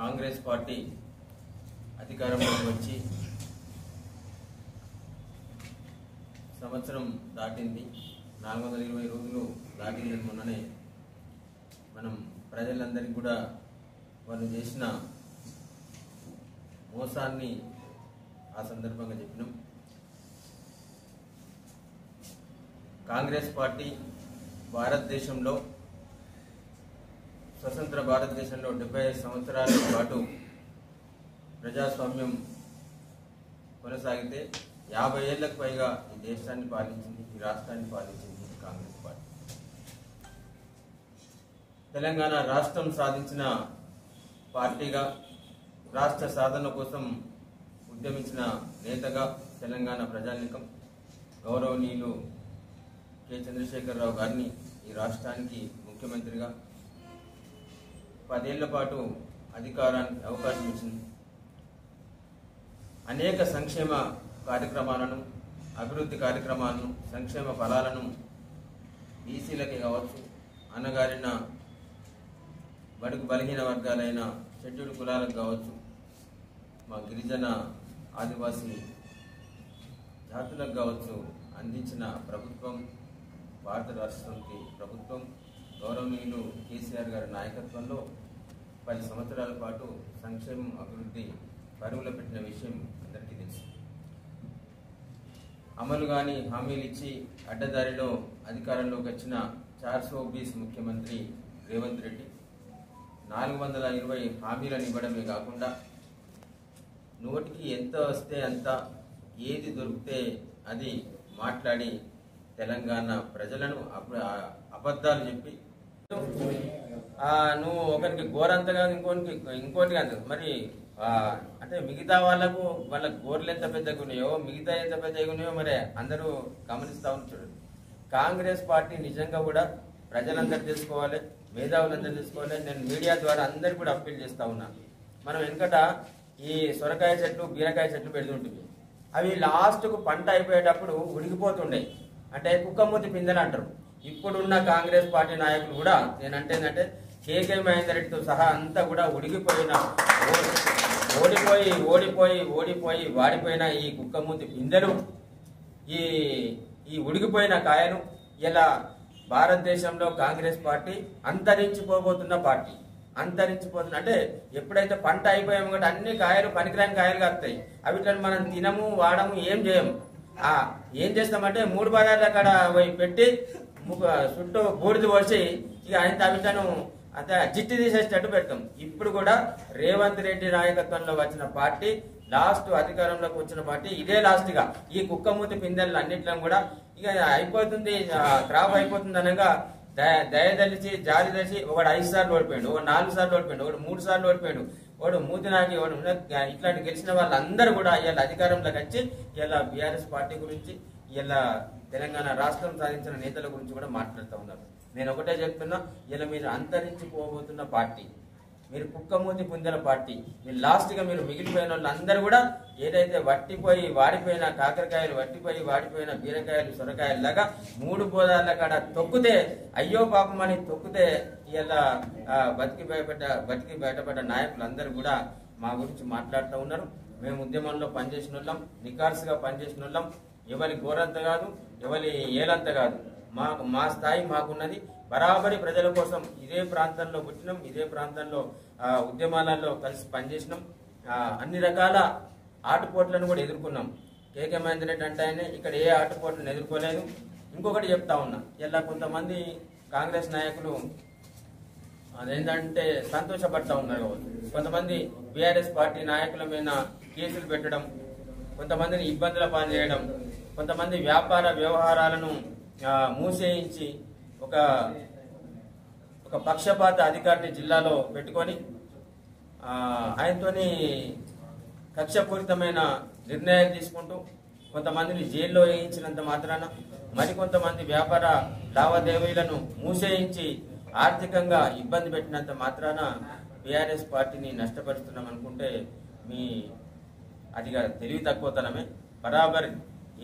Congress party అధికారంలోకి వచ్చి సంవత్సరం దాటింది, 420 రోజులు దాటిందని మొన్ననే మనం ప్రజలందరికీ కూడా వాళ్ళు చేసిన మోసాన్ని ఆ సందర్భంగా చెప్పినాం. కాంగ్రెస్ పార్టీ భారతదేశంలో స్వతంత్ర భారతదేశంలో 75 సంవత్సరాల పాటు ప్రజాస్వామ్యం కొనసాగితే 50 ఏళ్లకు పైగా ఈ దేశాన్ని పాలించింది, ఈ రాష్ట్రాన్ని పాలించింది కాంగ్రెస్ పార్టీ. తెలంగాణ రాష్ట్రం సాధించిన పార్టీగా, రాష్ట్ర సాధన కోసం ఉద్యమించిన నేతగా తెలంగాణ ప్రజానీకం గౌరవనీయులు కె. చంద్రశేఖరరావు గారిని ఈ రాష్ట్రానికి ముఖ్యమంత్రిగా 10 ఏళ్ల పాటు అధికారానికి అవకాశం ఇచ్చింది. అనేక సంక్షేమ కార్యక్రమాలను, అభివృద్ధి కార్యక్రమాలను, సంక్షేమ ఫలాలను బీసీలకి కావచ్చు, అణగారిన బడుగు బలహీన వర్గాలైన షెడ్యూల్డ్ కులాలకు కావచ్చు, మా గిరిజన ఆదివాసీ జాతులకు కావచ్చు అందించిన ప్రభుత్వం భారత రాష్ట్రానికి ప్రభుత్వం. గౌరవనీయులు కేసీఆర్ గారి నాయకత్వంలో 10 సంవత్సరాల పాటు సంక్షేమం, అభివృద్ధి పరుగులో పెట్టిన విషయం అందరికీ తెలుసు. అమలు కాని హామీలు ఇచ్చి అడ్డదారిలో అధికారంలోకి వచ్చిన 420 ముఖ్యమంత్రి రేవంత్ రెడ్డి 420 హామీలను ఇవ్వడమే కాకుండా నోటికి ఎంత వస్తే అంత, ఏది దొరికితే అది మాట్లాడి తెలంగాణ ప్రజలను అబద్ధాలు చెప్పి, నువ్వు ఒకరికి గోరంతగా ఇంకోటి కాదు మరి అంటే మిగతా వాళ్ళకు వాళ్ళ గోర్లు ఎంత పెద్దగా ఉన్నాయో, మిగతా ఎంత పెద్దగా ఉన్నాయో మరి అందరూ గమనిస్తా ఉంటారు. కాంగ్రెస్ పార్టీ నిజంగా కూడా ప్రజలందరూ తెలుసుకోవాలి, మేధావులందరూ తెలుసుకోవాలి. నేను మీడియా ద్వారా అందరు కూడా అప్పీల్ చేస్తా ఉన్నా. మనం వెనకట ఈ సొరకాయ చెట్లు, బీరకాయ చెట్లు పెడుతుంటుంది. అవి లాస్ట్కు పంట అయిపోయేటప్పుడు ఉడికిపోతుండే, అంటే కుక్కమూతి పిందెలు అంటారు. ఇప్పుడున్న కాంగ్రెస్ పార్టీ నాయకులు కూడా నేనంటే ఏంటంటే కేకే మహేందర్ రెడ్డితో సహా అంతా కూడా ఉడికిపోయిన, ఓడిపోయి వాడిపోయిన ఈ కుక్కమూతి పిందెలు, ఈ ఉడికిపోయిన కాయలు ఇలా భారతదేశంలో కాంగ్రెస్ పార్టీ అంతరించిపోబోతున్న పార్టీ. అంతరించిపోతున్నా అంటే ఎప్పుడైతే పంట అయిపోయామో కాబట్టి అన్ని కాయలు పనికిరాని కాయలు కాస్తాయి. అవిట్లను మనం తినము, వాడము, ఏం చేయము. ఏం చేస్తామంటే 3 పదార్థాల కాడ పెట్టి చుట్టూ బూడిద పోసి ఇక ఆయన అవిట్లను అంతే జిట్టి తీసేసేటట్టు పెడతాం. ఇప్పుడు కూడా రేవంత్ రెడ్డి నాయకత్వంలో వచ్చిన పార్టీ, లాస్ట్ అధికారంలోకి వచ్చిన పార్టీ ఇదే లాస్ట్గా ఈ కుక్కమూతి పిందెలు అన్నింటిలో కూడా ఇక అయిపోతుంది, క్రాప్ అయిపోతుంది అనగా దయదలిచి జాలి దలిచి ఒకడు 5 సార్లు ఓడిపోయాడు, ఒకడు 4 సార్లు ఓడిపోయాడు, ఒకడు 3 సార్లు ఓడిపోయాడు, వాడు మూతి నాకి వాడు ఇట్లాంటి గెలిచిన వాళ్ళందరూ కూడా ఇలా అధికారంలోకి వచ్చి ఇలా బీఆర్ఎస్ పార్టీ గురించి, ఇలా తెలంగాణ రాష్ట్రం సాధించిన నేతల గురించి కూడా మాట్లాడుతూ ఉన్నారు. నేను ఒకటే చెప్తున్నా, ఇలా మీరు అంతరించిపోబోతున్న పార్టీ, మీరు కుక్కమూతి పుంజల పార్టీ. మీరు లాస్ట్గా మీరు మిగిలిపోయిన వాళ్ళందరూ కూడా ఏదైతే వట్టిపోయి వాడిపోయిన కాకరకాయలు, వట్టిపోయి వాడిపోయిన బీరకాయలు, సొరకాయలు లాగా 3 బోధాల కాడ తొక్కితే అయ్యో పాపం అని తొక్కితే ఇలా బతికి బయటపడ్డ నాయకులందరూ కూడా మా గురించి మాట్లాడుతూ ఉన్నారు. మేము ఉద్యమంలో పనిచేసిన వాళ్ళం, నికార్సుగా పనిచేసిన వాళ్ళం. ఎవరి గోరంత కాదు, ఎవరి ఏలంత కాదు. మా స్థాయి మాకున్నది. బరాబరి ప్రజల కోసం ఇదే ప్రాంతంలో పుట్టినాం, ఇదే ప్రాంతంలో ఉద్యమాలలో కలిసి పనిచేసినాం. అన్ని రకాల ఆటుపోట్లను కూడా ఎదుర్కొన్నాం. కేకే మహేందర్ రెడ్డి అంటే ఆయన ఇక్కడ ఏ ఆటుపోట్లను ఎదుర్కోలేదు. ఇంకొకటి చెప్తా ఉన్నా, ఇలా కొంతమంది కాంగ్రెస్ నాయకులు అదేంటంటే సంతోషపడతా ఉన్నారు. కొంతమంది బీఆర్ఎస్ పార్టీ నాయకుల మీద కేసులు పెట్టడం, కొంతమందిని ఇబ్బందుల పాలు చేయడం, కొంతమంది వ్యాపార వ్యవహారాలను మూసేయించి ఒక పక్షపాత అధికారిని జిల్లాలో పెట్టుకొని ఆయనతోని కక్షపూరితమైన నిర్ణయాలు తీసుకుంటూ కొంతమందిని జైల్లో వేయించినంత మాత్రాన మరికొంతమంది వ్యాపార లావాదేవీలను మూసేయించి ఆర్థికంగా ఇబ్బంది పెట్టినంత మాత్రాన బీఆర్ఎస్ పార్టీని నష్టపరుస్తున్నాం అనుకుంటే అదిగా తెలివి తక్కువతనమే. బరాబర్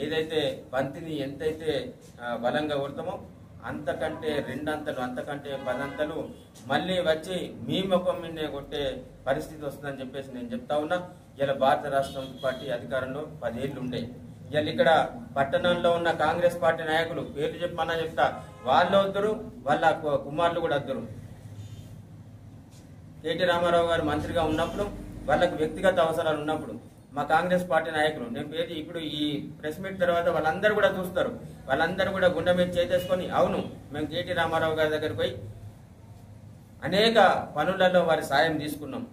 ఏదైతే బంతిని ఎంతైతే బలంగా కొడతామో అంతకంటే రెండంతలు, అంతకంటే పదంతలు మళ్ళీ వచ్చి మీ ముఖం మీదే కొట్టే పరిస్థితి వస్తుందని చెప్పేసి నేను చెప్తా ఉన్నా. ఇలా భారత రాష్ట్ర సమితి పార్టీ అధికారంలో 10 ఏళ్ళు ఉండే. ఇలా ఇక్కడ పట్టణంలో ఉన్న కాంగ్రెస్ పార్టీ నాయకులు పేర్లు చెప్పమన్నా చెప్తా, వాళ్ళు వద్దరు, వాళ్ళ కుమారులు కూడా వద్దరు. కేటీ రామారావు గారు మంత్రిగా ఉన్నప్పుడు వాళ్ళకు వ్యక్తిగత అవసరాలు ఉన్నప్పుడు మా కాంగ్రెస్ పార్టీ నాయకులు, నేను పేరు ఇప్పుడు ఈ ప్రెస్ మీట్ తర్వాత వాళ్ళందరూ కూడా చూస్తారు, వాళ్ళందరూ కూడా గుండె మీద చేసేసుకొని అవును మేము కేటీ రామారావు గారి దగ్గరికి పోయి అనేక పనులలో వారి సాయం తీసుకున్నాం,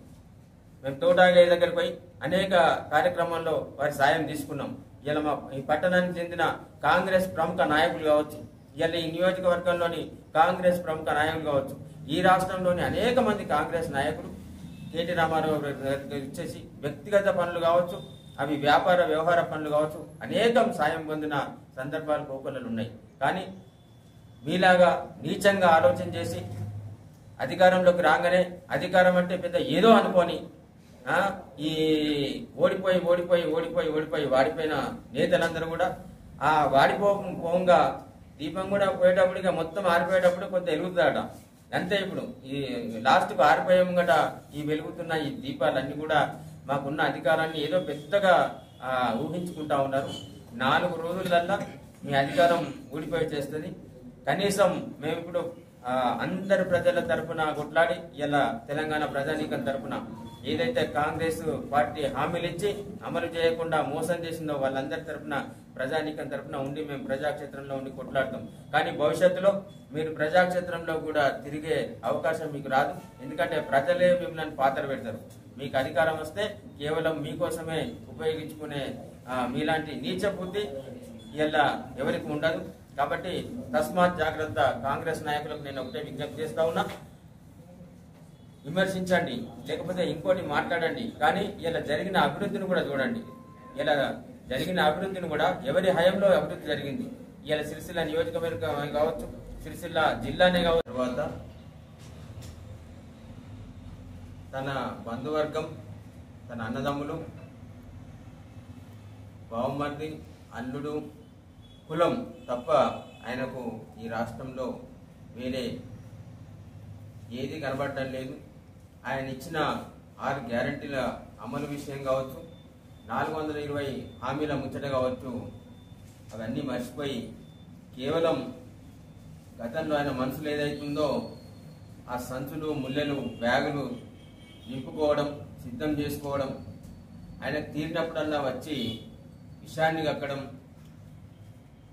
మేము తోటాగే దగ్గరికి పోయి అనేక కార్యక్రమాల్లో వారి సాయం తీసుకున్నాం. ఇలా మా ఈ పట్టణానికి చెందిన కాంగ్రెస్ ప్రముఖ నాయకులు కావచ్చు, ఇలా ఈ నియోజకవర్గంలోని కాంగ్రెస్ ప్రముఖ నాయకులు కావచ్చు, ఈ రాష్ట్రంలోని అనేక మంది కాంగ్రెస్ నాయకులు కేటీ రామారావు ఇచ్చేసి వ్యక్తిగత పనులు కావచ్చు, అవి వ్యాపార వ్యవహార పనులు కావచ్చు, అనేకం సాయం పొందిన సందర్భాలు కోకొల్లలు ఉన్నాయి. కానీ మీలాగా నీచంగా ఆలోచన చేసి అధికారంలోకి రాగానే అధికారం అంటే పెద్ద ఏదో అనుకొని ఈ ఓడిపోయి వాడిపోయిన నేతలందరూ కూడా ఆ వాడిపోగా దీపం కూడా పోయేటప్పుడు మొత్తం ఆరిపోయేటప్పుడు కొంత వెలుగుతాడ అంతే. ఇప్పుడు ఈ లాస్ట్కు ఆరిపోయాం గట ఈ వెలుగుతున్న ఈ దీపాలన్నీ కూడా మాకున్న అధికారాన్ని ఏదో పెద్దగా ఊహించుకుంటా ఉన్నారు. 4 రోజులల్లా మీ అధికారం ఊడిపోయి చేస్తుంది. కనీసం మేము ఇప్పుడు అందరి ప్రజల తరఫున కొట్లాడి ఇలా తెలంగాణ ప్రజానీకం తరఫున ఏదైతే కాంగ్రెస్ పార్టీ హామీలు ఇచ్చి అమలు చేయకుండా మోసం చేసిందో వాళ్ళందరి తరఫున ప్రజానీకం తరఫున ఉండి మేము ప్రజాక్షేత్రంలో ఉండి కొట్లాడతాం. కానీ భవిష్యత్తులో మీరు ప్రజాక్షేత్రంలో కూడా తిరిగే అవకాశం మీకు రాదు. ఎందుకంటే ప్రజలే మిమ్మల్ని పాత్ర పెడతారు. మీకు అధికారం వస్తే కేవలం మీకోసమే ఉపయోగించుకునే మీలాంటి నీచ బుద్ధి ఇలా ఎవరికి ఉండదు. కాబట్టి తస్మాత్ జాగ్రత్త. కాంగ్రెస్ నాయకులకు నేను ఒకటే విజ్ఞప్తి చేస్తా ఉన్నా, విమర్శించండి, లేకపోతే ఇంకోటి మాట్లాడండి, కానీ ఇలా జరిగిన అభివృద్ధిని కూడా చూడండి. ఇలా జరిగిన అభివృద్ధిని కూడా ఎవరి హయాంలో అభివృద్ధి జరిగింది. ఇలా సిరిసిల్ల నియోజకవర్గం కావచ్చు, సిరిసిల్ల జిల్లానే కావచ్చు. తర్వాత తన బంధువర్గం, తన అన్నదమ్ములు, బావమర్ది, అల్లుడు, కులం తప్ప ఆయనకు ఈ రాష్ట్రంలో వేరే ఏది కనబడటం లేదు. ఆయన ఇచ్చిన 6 గ్యారంటీల అమలు విషయం కావచ్చు, 420 హామీల ముచ్చట కావచ్చు, అవన్నీ మర్చిపోయి కేవలం గతంలో ఆయన మనసులో ఏదైతుందో ఆ సంచులు, ముల్లెలు, బ్యాగులు నింపుకోవడం, సిద్ధం చేసుకోవడం, ఆయనకు తీరినప్పుడల్లా వచ్చి విషయాన్ని కక్కడం,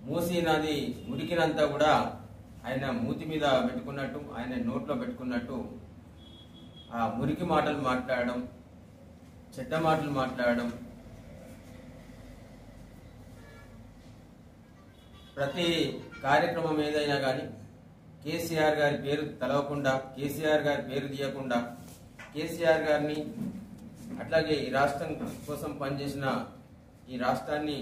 మూసీ నది ఉడికినంతా కూడా ఆయన మూతి మీద పెట్టుకున్నట్టు, ఆయన నోట్లో పెట్టుకున్నట్టు ఆ మురికి మాటలు మాట్లాడడం, చెడ్డ మాటలు మాట్లాడడం, ప్రతి కార్యక్రమం ఏదైనా కానీ కేసీఆర్ గారి పేరు తలవకుండా, కేసీఆర్ గారి పేరు తీయకుండా, కేసీఆర్ గారిని అట్లాగే ఈ రాష్ట్రం కోసం పనిచేసిన, ఈ రాష్ట్రాన్ని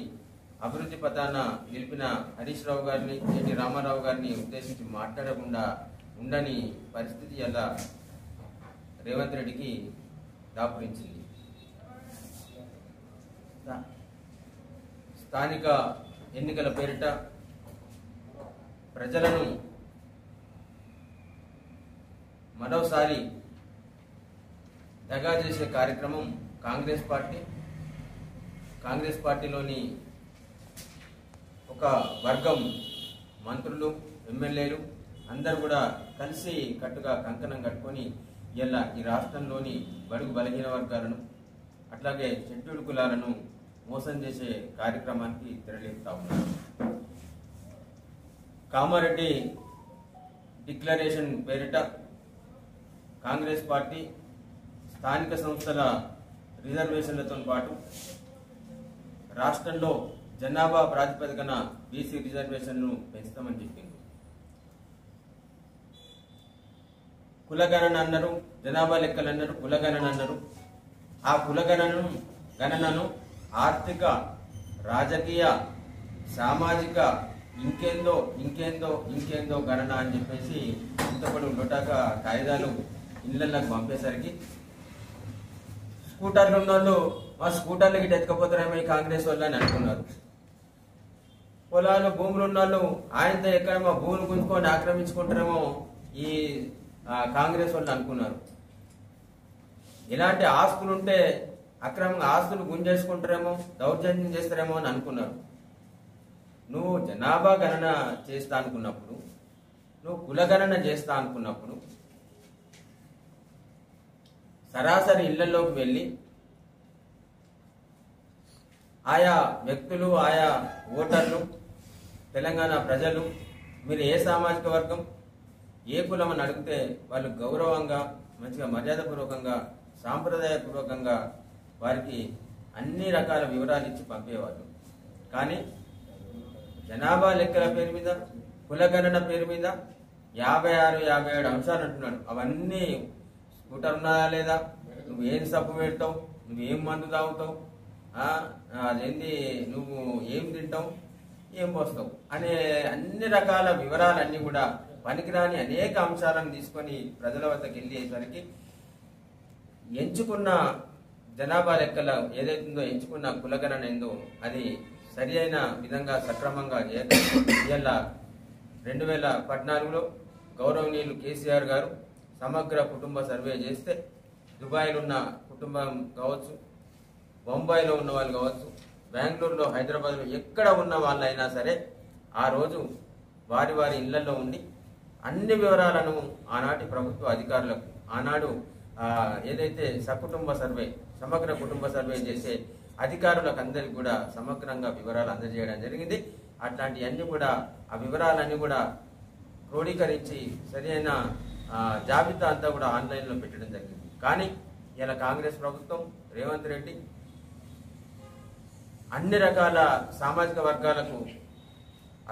అభివృద్ధి పథాన నిలిపిన హరీష్ రావు గారిని, కేటీ రామారావు గారిని ఉద్దేశించి మాట్లాడకుండా ఉండని పరిస్థితి ఎలా రేవంత్ రెడ్డికి దాపురించింది. స్థానిక ఎన్నికల పేరిట ప్రజలను మరోసారి దగా చేసే కార్యక్రమం కాంగ్రెస్ పార్టీలోని ఒక వర్గం మంత్రులు, ఎమ్మెల్యేలు అందరూ కూడా కలిసి కట్టుగా కంకణం కట్టుకొని ఇలా ఈ రాష్ట్రంలోని బడుగు బలహీన వర్గాలను అట్లాగే షెడ్యూల్డ్ కులాలను మోసం చేసే కార్యక్రమానికి తెరలేపుతా ఉన్నారు. కామారెడ్డి డిక్లరేషన్ పేరిట కాంగ్రెస్ పార్టీ స్థానిక సంస్థల రిజర్వేషన్లతో పాటు రాష్ట్రంలో జనాభా ప్రాతిపదికన బీసీ రిజర్వేషన్ను పెంచుతామని చెప్పింది. కులగణన అన్నారు, జనాభా లెక్కలు అన్నారు, కులగణన అన్నారు. ఆ గణనను ఆర్థిక, రాజకీయ, సామాజిక ఇంకేందో గణన అని చెప్పేసి ఇంతపడు లొటాక కాయిదాలు ఇళ్లకు పంపేసరికి స్కూటర్లు ఉన్నోళ్ళు మా స్కూటర్లు గిట్ట ఎత్తుకపోతారేమో ఈ కాంగ్రెస్ వాళ్ళు అని అనుకున్నారు. పొలాలు భూములు ఉన్న వాళ్ళు ఆయనతో ఎక్కడేమో భూములు గుంజుకొని ఆక్రమించుకుంటారేమో ఈ కాంగ్రెస్ వాళ్ళు అనుకున్నారు. ఇలాంటి ఆస్తులు ఉంటే అక్రమంగా ఆస్తులు గుంజేసుకుంటారేమో, దౌర్జన్యం చేస్తారేమో అని అనుకున్నారు. నువ్వు జనాభా గణన చేస్తా అనుకున్నప్పుడు, నువ్వు కులగణన చేస్తా అనుకున్నప్పుడు సరాసరి ఇళ్లలోకి వెళ్ళి ఆయా వ్యక్తులు, ఆయా ఓటర్లు, తెలంగాణ ప్రజలు మీరు ఏ సామాజిక వర్గం, ఏ కులం అని అడిగితే వాళ్ళు గౌరవంగా, మంచిగా మర్యాదపూర్వకంగా, సాంప్రదాయపూర్వకంగా వారికి అన్ని రకాల వివరాలు ఇచ్చి పంపేవాళ్ళు. కానీ జనాభా లెక్కల పేరు మీద, కులగణన పేరు మీద 56, 57 అంశాలు అంటున్నాడు. అవన్నీ స్కూటర్ ఉన్నదా లేదా, నువ్వు ఏం సబ్బు పెడతావు, నువ్వు ఏం మందు తాగుతావు, అదేంటి నువ్వు ఏం తింటావు, ఏం పోస్తావు అనే అన్ని రకాల వివరాలన్నీ కూడా పనికిరాని అనేక అంశాలను తీసుకొని ప్రజల వద్దకు వెళ్ళేసరికి ఎంచుకున్న జనాభా లెక్కల ఏదైతుందో, ఎంచుకున్న కులగణన ఏందో అది సరి అయిన విధంగా సక్రమంగా ఇలా 2014లో గౌరవనీయులు కేసీఆర్ గారు సమగ్ర కుటుంబ సర్వే చేస్తే దుబాయ్లో ఉన్న కుటుంబం కావచ్చు, బొంబాయిలో ఉన్న వాళ్ళు కావచ్చు, బెంగళూరులో, హైదరాబాద్లో ఎక్కడ ఉన్న వాళ్ళైనా సరే ఆ రోజు వారి వారి ఇళ్లలో ఉండి అన్ని వివరాలను ఆనాటి ప్రభుత్వ అధికారులకు, ఆనాడు ఏదైతే సకుటుంబ సర్వే, సమగ్ర కుటుంబ సర్వే చేసే అధికారులకు అందరికి కూడా సమగ్రంగా వివరాలు అందజేయడం జరిగింది. అట్లాంటివన్నీ కూడా, ఆ వివరాలన్నీ కూడా క్రోడీకరించి సరి అయిన జాబితా అంతా కూడా ఆన్లైన్లో పెట్టడం జరిగింది. కానీ ఇలా కాంగ్రెస్ ప్రభుత్వం, రేవంత్ రెడ్డి అన్ని రకాల సామాజిక వర్గాలకు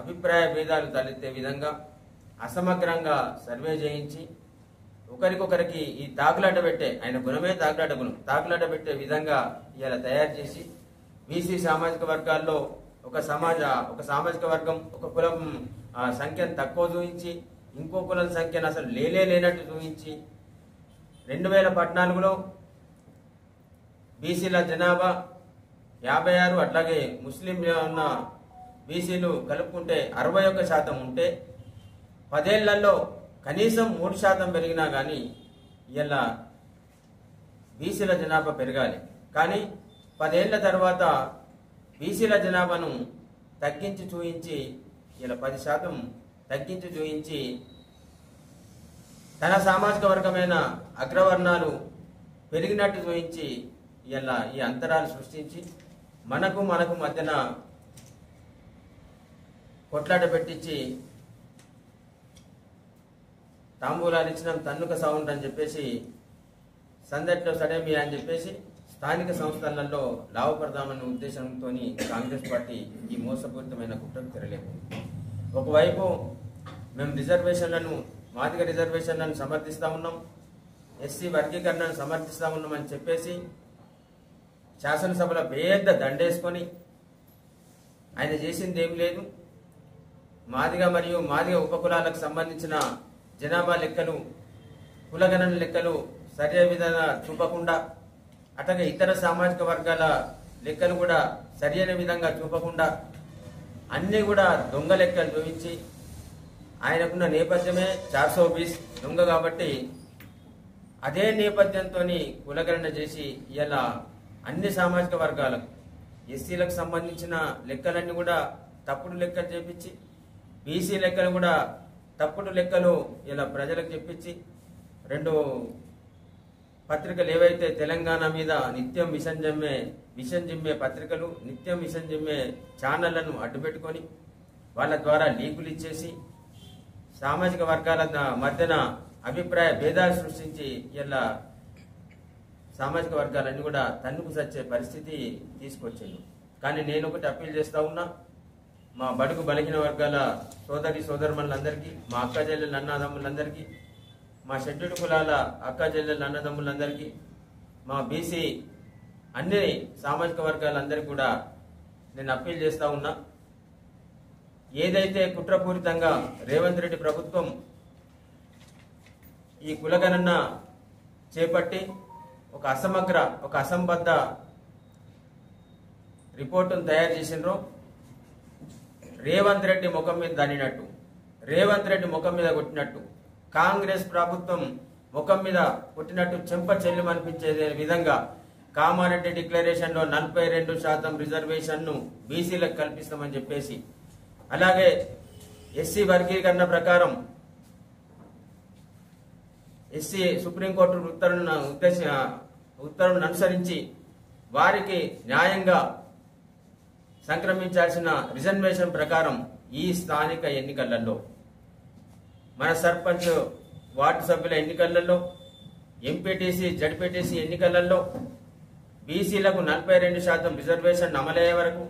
అభిప్రాయ భేదాలు తలెత్తే విధంగా అసమగ్రంగా సర్వే చేయించి ఒకరికొకరికి ఈ తాకులాట పెట్టే, ఆయన గుణమే తాకులాట గుణం, తాకులాట పెట్టే విధంగా ఇలా తయారు చేసి బీసీ సామాజిక వర్గాల్లో ఒక సామాజిక వర్గం, ఒక కులం సంఖ్యను తక్కువ చూపించి ఇంకో కులం సంఖ్యను అసలు లేనట్టు చూపించి 2014లో బీసీల జనాభా 56, అట్లాగే ముస్లిం ఉన్న బీసీలు కలుపుకుంటే 61% ఉంటే 10 ఏళ్లలో కనీసం 3% పెరిగినా కానీ ఇలా బీసీల జనాభా పెరగాలి. కానీ 10 ఏళ్ల తర్వాత బీసీల జనాభాను తగ్గించి చూయించి ఇలా 10% తగ్గించి చూయించి తన సామాజిక వర్గమైన అగ్రవర్ణాలు పెరిగినట్టు చూయించి ఇలా ఈ అంతరాలు సృష్టించి మనకు మధ్యన కొట్లాట పెట్టించి తాంబూలాలు ఇచ్చినాం తన్నుక సౌండ్ అని చెప్పేసి, సందట్లో సడేమి అని చెప్పేసి స్థానిక సంస్థలలో లాభపడదామన్న ఉద్దేశంతో కాంగ్రెస్ పార్టీ ఈ మోసపూరితమైన కుట్రకు తెరలేకపోయింది. ఒకవైపు మేము రిజర్వేషన్లను, మాదిగ రిజర్వేషన్లను సమర్థిస్తూ ఉన్నాం, ఎస్సీ వర్గీకరణను సమర్థిస్తూ ఉన్నామని చెప్పేసి శాసనసభలో పెద్ద దండేసుకొని ఆయన చేసింది ఏం లేదు. మాదిగ మరియు మాదిగ ఉపకులాలకు సంబంధించిన జనాభా లెక్కలు, కులగణన లెక్కలు సరైన విధంగా చూపకుండా, అట్లాగే ఇతర సామాజిక వర్గాల లెక్కలు కూడా సరైన విధంగా చూపకుండా అన్నీ కూడా దొంగ లెక్కలు చూపించి, ఆయనకున్న నేపథ్యమే 420 దొంగ కాబట్టి అదే నేపథ్యంతో కులగణన చేసి ఇలా అన్ని సామాజిక వర్గాలకు, ఎస్సీలకు సంబంధించిన లెక్కలన్నీ కూడా తప్పుడు లెక్కలు చేపించి, బీసీ లెక్కలు కూడా తప్పుడు లెక్కలు ఇలా ప్రజలకు చెప్పించి, 2 పత్రికలు ఏవైతే తెలంగాణ మీద నిత్యం విషం జిమ్మే పత్రికలు, నిత్యం విషం జిమ్మే ఛానళ్లను అడ్డుపెట్టుకొని వాళ్ళ ద్వారా లీకులు ఇచ్చేసి సామాజిక వర్గాల మధ్యన అభిప్రాయ భేదాలు సృష్టించి ఇలా సామాజిక వర్గాలన్నీ కూడా తన్నుకు సచ్చే పరిస్థితి తీసుకొచ్చింది. కానీ నేను ఒకటి అప్పీల్ చేస్తా ఉన్నా, మా బడుగు బలహీన వర్గాల సోదరులందరికీ, మా అక్క చెల్లెళ్ళ అన్నదమ్ములందరికీ, మా షెడ్యూల్ కులాల అక్క చెల్లెళ్ళ అన్నదమ్ములందరికీ, మా బీసీ అన్ని సామాజిక వర్గాలందరికీ కూడా నేను అప్పీల్ చేస్తా ఉన్నా, ఏదైతే కుట్రపూరితంగా రేవంత్ రెడ్డి ప్రభుత్వం ఈ కులగణన చేపట్టి ఒక అసంబద్ధ రిపోర్టును తయారు చేసినరో, రేవంత్ రెడ్డి ముఖం మీద దనినట్టు, రేవంత్ రెడ్డి ముఖం మీద కొట్టినట్టు, కాంగ్రెస్ ప్రభుత్వం ముఖం మీద కొట్టినట్టు చెంప చెల్లుమనిపించే విధంగా కామారెడ్డి డిక్లరేషన్ లో 42% రిజర్వేషన్ ను బీసీలకు కల్పిస్తామని చెప్పేసి, అలాగే ఎస్సీ వర్గీకరణ ప్రకారం ఎస్సీ సుప్రీంకోర్టు ఉత్తర్వులను అనుసరించి వారికి న్యాయంగా సంక్రమించాల్సిన రిజర్వేషన్ ప్రకారం ఈ స్థానిక ఎన్నికలలో మన సర్పంచ్ వార్డు సభ్యుల ఎన్నికలలో, ఎంపీటీసీ జడ్పీటీసీ ఎన్నికలలో బీసీలకు 42% రిజర్వేషన్ అమలయ్యే వరకు